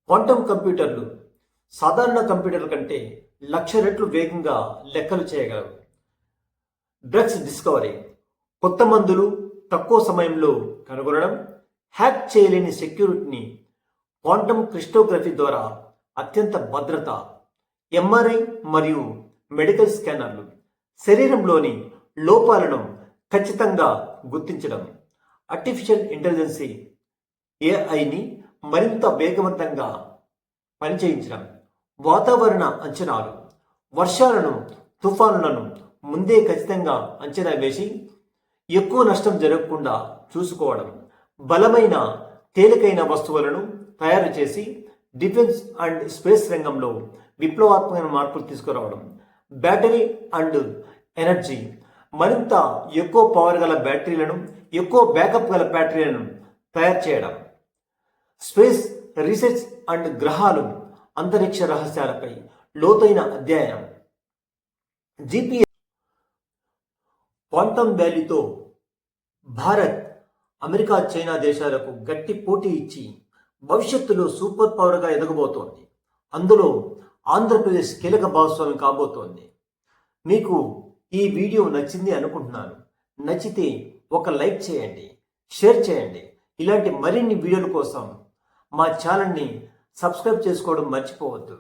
Quantum కంప్యూటర్లు సాధారణ కంప్యూటర్ల కంటే 1,00,000 రెట్లు వేగంగా లెక్కలు చేయగలవు. డ్రగ్స్ డిస్కవరీ, కొత్త మందులు తక్కువ సమయంలో కనుగొనడం, హ్యాక్ చేయలేని సెక్యూరిటీని క్వాంటం క్రిప్టోగ్రఫీ ద్వారా అత్యంత భద్రత, ఎంఆర్ఐ మరియు మెడికల్ స్కానర్లు శరీరంలోని లోపాలను ఖచ్చితంగా గుర్తించడం, ఆర్టిఫిషియల్ ఇంటెలిజెన్సీ ఏఐని మరింత వేగవంతంగా పనిచేయించడం, వాతావరణ అంచనాలు వర్షాలను తుఫానులను ముందే ఖచ్చితంగా అంచనా వేసి ఎక్కువ నష్టం జరగకుండా చూసుకోవడం, బలమైన తేలికైన వస్తువులను తయారు చేసి డిఫెన్స్ అండ్ స్పేస్ రంగంలో విప్లవాత్మకమైన మార్పులు తీసుకురావడం, బ్యాటరీ అండ్ ఎనర్జీ మరింత ఎక్కువ పవర్ గల బ్యాటరీలను, ఎక్కువ బ్యాకప్ గల బ్యాటరీలను తయారు చేయడం, స్పేస్ రీసెర్చ్ అండ్ గ్రహాలు అంతరిక్ష రహస్యాలపై లోతైన అధ్యయనం, జిపిఎస్. క్వాంటం వ్యాలీతో భారత్, అమెరికా, చైనా దేశాలకు గట్టి పోటీ ఇచ్చి భవిష్యత్తులో సూపర్ పవర్గా ఎదగబోతోంది. అందులో ఆంధ్రప్రదేశ్ కీలక భాగస్వామి కాబోతోంది. మీకు ఈ వీడియో నచ్చింది అనుకుంటున్నాను. నచ్చితే ఒక లైక్ చేయండి, షేర్ చేయండి. ఇలాంటి మరిన్ని వీడియోల కోసం మా ఛానల్ని సబ్స్క్రైబ్ చేసుకోవడం మర్చిపోవద్దు.